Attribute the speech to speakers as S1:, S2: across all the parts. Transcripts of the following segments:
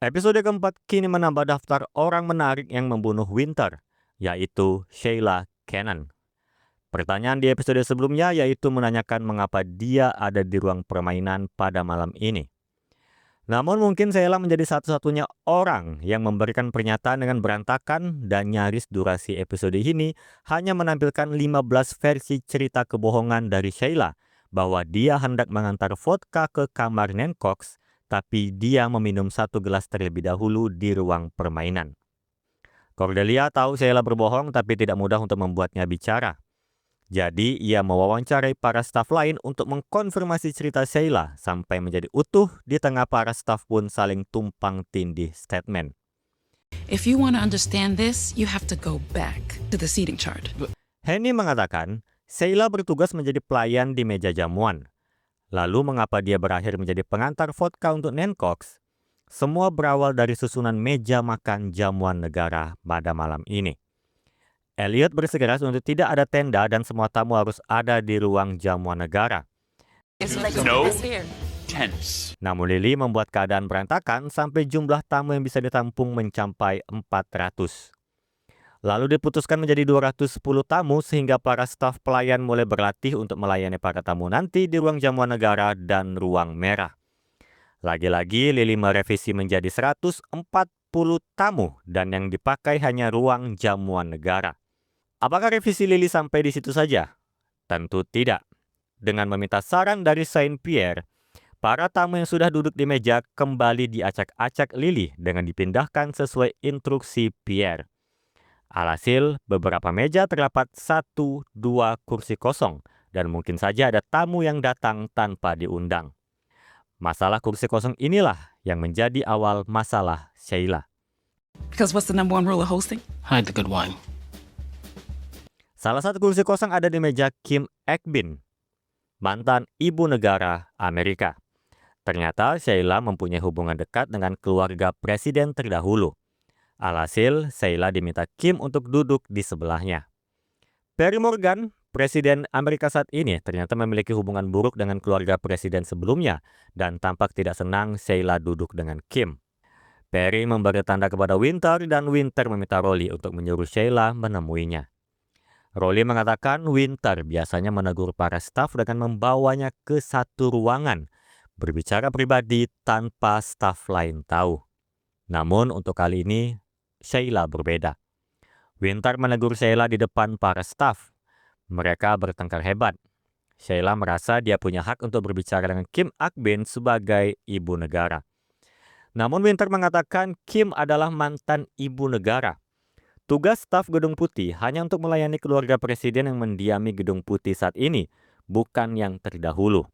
S1: Episode keempat kini menambah daftar orang menarik yang membunuh Winter, yaitu Sheila Cannon. Pertanyaan di episode sebelumnya yaitu menanyakan mengapa dia ada di ruang permainan pada malam ini. Namun mungkin Sheila menjadi satu-satunya orang yang memberikan pernyataan dengan berantakan dan nyaris durasi episode ini hanya menampilkan 15 versi cerita kebohongan dari Sheila bahwa dia hendak mengantar vodka ke kamar Nancox, tapi dia meminum satu gelas terlebih dahulu di ruang permainan. Cordelia tahu Sheila berbohong tapi tidak mudah untuk membuatnya bicara. Jadi ia mewawancarai para staf lain untuk mengkonfirmasi cerita Sheila sampai menjadi utuh di tengah para staf pun saling tumpang tindih statement.
S2: If you want to understand this, you have to go back to the seating chart.
S1: Henny mengatakan Sheila bertugas menjadi pelayan di meja jamuan. Lalu mengapa dia berakhir menjadi pengantar vodka untuk Nancox? Semua berawal dari susunan meja makan jamuan negara pada malam ini. Elliot bersikeras untuk tidak ada tenda dan semua tamu harus ada di ruang jamuan negara.
S3: No tents.
S1: Namun Lily membuat keadaan berantakan sampai jumlah tamu yang bisa ditampung mencapai 400. Lalu diputuskan menjadi 210 tamu sehingga para staf pelayan mulai berlatih untuk melayani para tamu nanti di ruang jamuan negara dan ruang merah. Lagi-lagi Lily merevisi menjadi 140 tamu dan yang dipakai hanya ruang jamuan negara. Apakah revisi Lily sampai di situ saja? Tentu tidak. Dengan meminta saran dari Saint Pierre, para tamu yang sudah duduk di meja kembali diacak-acak Lily dengan dipindahkan sesuai instruksi Pierre. Alhasil, beberapa meja terdapat 1-2 kursi kosong dan mungkin saja ada tamu yang datang tanpa diundang. Masalah kursi kosong inilah yang menjadi awal masalah Sheila.
S2: Because what's the number one rule of hosting?
S3: Hide the good wine.
S1: Salah satu kursi kosong ada di meja Kim Ekbin, mantan ibu negara Amerika. Ternyata Sheila mempunyai hubungan dekat dengan keluarga presiden terdahulu. Alhasil, Sheila diminta Kim untuk duduk di sebelahnya. Perry Morgan, presiden Amerika saat ini, ternyata memiliki hubungan buruk dengan keluarga presiden sebelumnya dan tampak tidak senang Sheila duduk dengan Kim. Perry memberi tanda kepada Winter dan Winter meminta Rolly untuk menyuruh Sheila menemuinya. Rolly mengatakan Winter biasanya menegur para staf dengan membawanya ke satu ruangan, berbicara pribadi tanpa staf lain tahu. Namun untuk kali ini, Sheila berbeda. Winter menegur Sheila di depan para staf. Mereka bertengkar hebat. Sheila merasa dia punya hak untuk berbicara dengan Kim Ekbin sebagai ibu negara. Namun Winter mengatakan Kim adalah mantan ibu negara. Tugas staf Gedung Putih hanya untuk melayani keluarga presiden yang mendiami Gedung Putih saat ini, bukan yang terdahulu.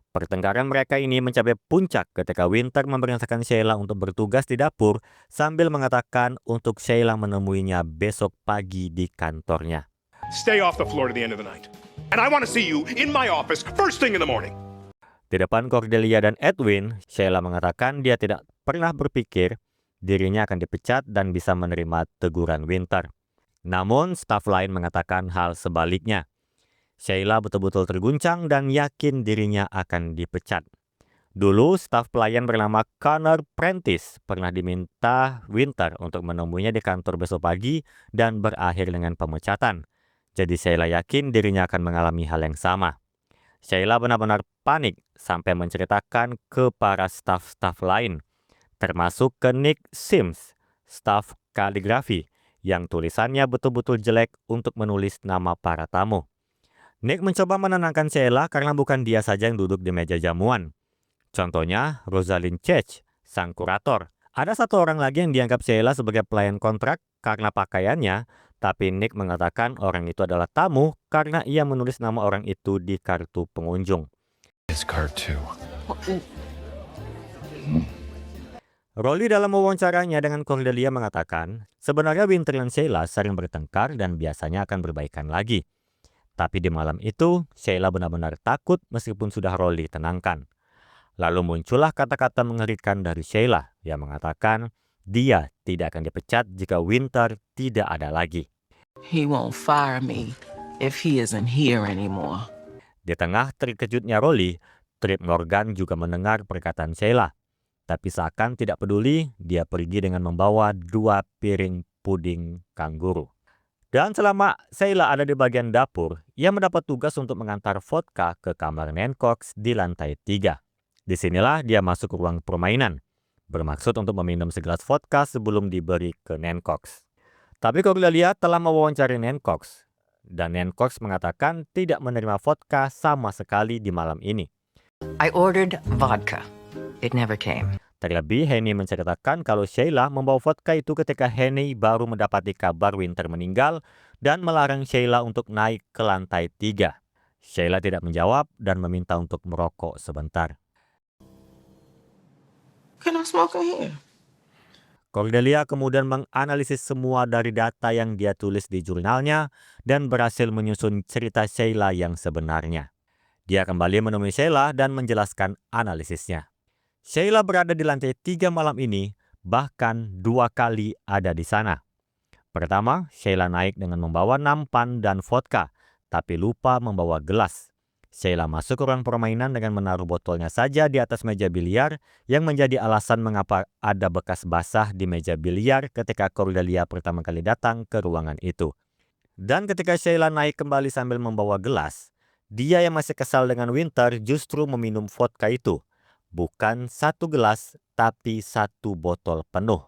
S1: Pertengkaran mereka ini mencapai puncak ketika Winter memerintahkan Sheila untuk bertugas di dapur sambil mengatakan untuk Sheila menemuinya besok pagi di kantornya.
S4: Stay off the floor to the end of the night. And I want to see you in my office first thing in the morning.
S1: Di depan Cordelia dan Edwin, Sheila mengatakan dia tidak pernah berpikir dirinya akan dipecat dan bisa menerima teguran Winter. Namun, staf lain mengatakan hal sebaliknya. Sheila betul-betul terguncang dan yakin dirinya akan dipecat. Dulu, staf pelayan bernama Connor Prentice pernah diminta Winter untuk menemuinya di kantor besok pagi dan berakhir dengan pemecatan. Jadi Sheila yakin dirinya akan mengalami hal yang sama. Sheila benar-benar panik sampai menceritakan ke para staf-staf lain, termasuk ke Nick Sims, staf kaligrafi, yang tulisannya betul-betul jelek untuk menulis nama para tamu. Nick mencoba menenangkan Sheila karena bukan dia saja yang duduk di meja jamuan. Contohnya, Rosalind Chech, sang kurator. Ada satu orang lagi yang dianggap Sheila sebagai pelayan kontrak karena pakaiannya, tapi Nick mengatakan orang itu adalah tamu karena ia menulis nama orang itu di kartu pengunjung.
S4: His card too.
S1: Rolly dalam wawancaranya dengan Cordelia mengatakan, sebenarnya Winter dan Sheila sering bertengkar dan biasanya akan berbaikan lagi. Tapi di malam itu, Sheila benar-benar takut meskipun sudah Rolly tenangkan. Lalu muncullah kata-kata mengerikan dari Sheila yang mengatakan dia tidak akan dipecat jika Winter tidak ada lagi.
S5: He won't fire me if he isn't here anymore.
S1: Di tengah terkejutnya Rolly, Trip Morgan juga mendengar perkataan Sheila. Tapi seakan tidak peduli, dia pergi dengan membawa 2 piring puding kanguru. Dan selama Sheila ada di bagian dapur, ia mendapat tugas untuk mengantar vodka ke kamar Nancox di lantai 3. Disinilah dia masuk ke ruang permainan, bermaksud untuk meminum segelas vodka sebelum diberi ke Nancox. Tapi Cordelia telah mewawancari Nancox, dan Nancox mengatakan tidak menerima vodka sama sekali di malam ini.
S6: I ordered vodka. It never came.
S1: Terlebih, Henny menceritakan kalau Sheila membawa vodka itu ketika Henny baru mendapati kabar Winter meninggal dan melarang Sheila untuk naik ke lantai 3. Sheila tidak menjawab dan meminta untuk merokok sebentar.
S5: Can I smoke in here?
S1: Cordelia kemudian menganalisis semua dari data yang dia tulis di jurnalnya dan berhasil menyusun cerita Sheila yang sebenarnya. Dia kembali menemui Sheila dan menjelaskan analisisnya. Sheila berada di lantai 3 malam ini, bahkan 2 kali ada di sana. Pertama, Sheila naik dengan membawa nampan dan vodka, tapi lupa membawa gelas. Sheila masuk ke ruang permainan dengan menaruh botolnya saja di atas meja biliar, yang menjadi alasan mengapa ada bekas basah di meja biliar ketika Cordelia pertama kali datang ke ruangan itu. Dan ketika Sheila naik kembali sambil membawa gelas, dia yang masih kesal dengan Winter justru meminum vodka itu. Bukan 1 gelas, tapi 1 botol penuh.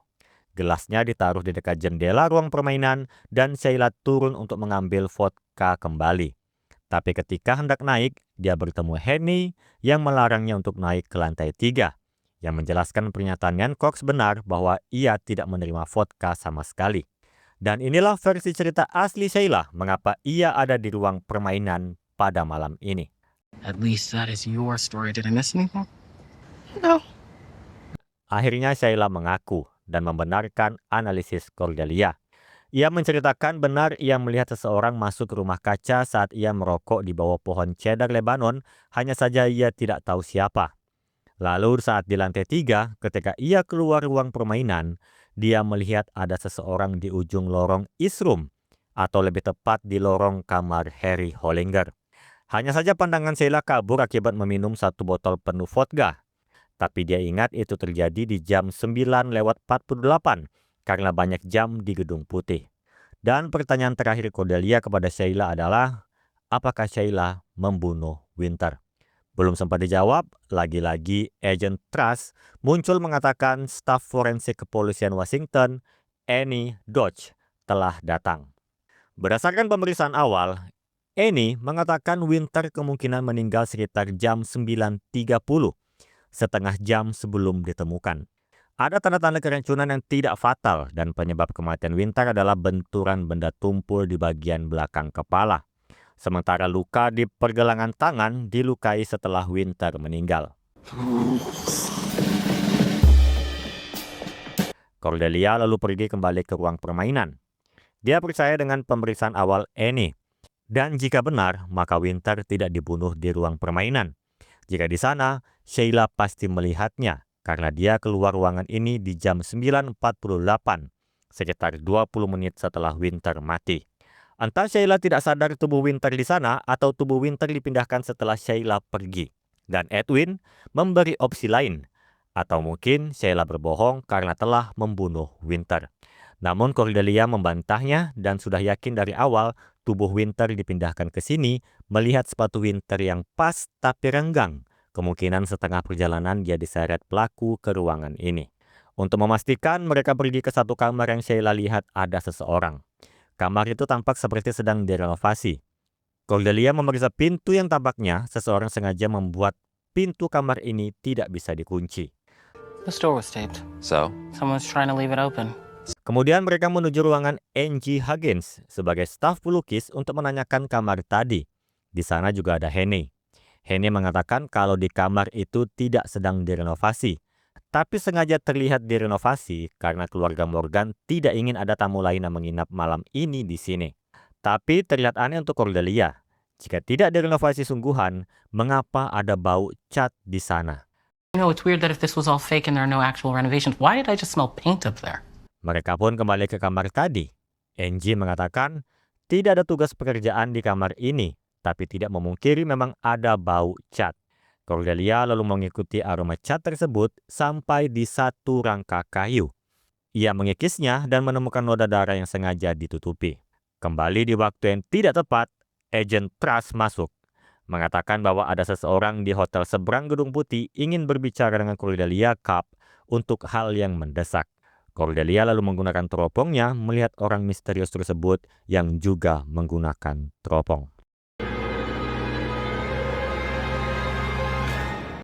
S1: Gelasnya ditaruh di dekat jendela ruang permainan dan Sheila turun untuk mengambil vodka kembali. Tapi ketika hendak naik, dia bertemu Henny yang melarangnya untuk naik ke lantai 3. Yang menjelaskan pernyataan Nancox benar bahwa ia tidak menerima vodka sama sekali. Dan inilah versi cerita asli Sheila mengapa ia ada di ruang permainan pada malam ini.
S3: At least that is your story. Did I miss anything?
S5: No.
S1: Akhirnya Sheila mengaku dan membenarkan analisis Cordelia. Ia menceritakan benar ia melihat seseorang masuk ke rumah kaca saat ia merokok di bawah pohon cedar Lebanon, hanya saja ia tidak tahu siapa. Lalu saat di lantai 3, ketika ia keluar ruang permainan, dia melihat ada seseorang di ujung lorong East Room, atau lebih tepat di lorong kamar Harry Hollinger. Hanya saja pandangan Sheila kabur akibat meminum 1 botol penuh vodka. Tapi dia ingat itu terjadi di jam 9:48 karena banyak jam di Gedung Putih. Dan pertanyaan terakhir Cordelia kepada Sheila adalah, apakah Sheila membunuh Winter? Belum sempat dijawab, lagi-lagi Agent Truss muncul mengatakan staf forensik kepolisian Washington, Annie Dodge, telah datang. Berdasarkan pemeriksaan awal, Annie mengatakan Winter kemungkinan meninggal sekitar jam 9:30. Setengah jam sebelum ditemukan. Ada tanda-tanda keracunan yang tidak fatal dan penyebab kematian Winter adalah benturan benda tumpul di bagian belakang kepala. Sementara luka di pergelangan tangan dilukai setelah Winter meninggal. Cordelia lalu pergi kembali ke ruang permainan. Dia percaya dengan pemeriksaan awal Annie. Dan jika benar, maka Winter tidak dibunuh di ruang permainan. Jika di sana, Sheila pasti melihatnya karena dia keluar ruangan ini di jam 9:48, sekitar 20 menit setelah Winter mati. Entah Sheila tidak sadar tubuh Winter di sana atau tubuh Winter dipindahkan setelah Sheila pergi. Dan Edwin memberi opsi lain. Atau mungkin Sheila berbohong karena telah membunuh Winter. Namun Cordelia membantahnya dan sudah yakin dari awal tubuh Winter dipindahkan ke sini melihat sepatu Winter yang pas tapi renggang. Kemungkinan setengah perjalanan dia diseret pelaku ke ruangan ini. Untuk memastikan, mereka pergi ke satu kamar yang Sheila lihat ada seseorang. Kamar itu tampak seperti sedang direnovasi. Cordelia memeriksa pintu yang tampaknya seseorang sengaja membuat pintu kamar ini tidak bisa dikunci.
S3: The door was taped.
S7: So?
S3: Someone's trying to leave it open.
S1: Kemudian mereka menuju ruangan Angie Huggins sebagai staf pelukis untuk menanyakan kamar tadi. Di sana juga ada Henny. Henny mengatakan kalau di kamar itu tidak sedang direnovasi, tapi sengaja terlihat direnovasi karena keluarga Morgan tidak ingin ada tamu lain yang menginap malam ini di sini. Tapi terlihat aneh untuk Cordelia. Jika tidak direnovasi sungguhan, mengapa ada bau cat di sana?
S3: You know, it's weird that if this was all fake and there are no actual renovations, why did I just smell paint up there?
S1: Mereka pun kembali ke kamar tadi. Angie mengatakan tidak ada tugas pekerjaan di kamar ini, tapi tidak memungkiri memang ada bau cat. Cordelia lalu mengikuti aroma cat tersebut sampai di satu rangka kayu. Ia mengikisnya dan menemukan noda darah yang sengaja ditutupi. Kembali di waktu yang tidak tepat, Agent Trust masuk, mengatakan bahwa ada seseorang di hotel seberang Gedung Putih ingin berbicara dengan Cordelia Cobb untuk hal yang mendesak. Cordelia lalu menggunakan teropongnya melihat orang misterius tersebut yang juga menggunakan teropong.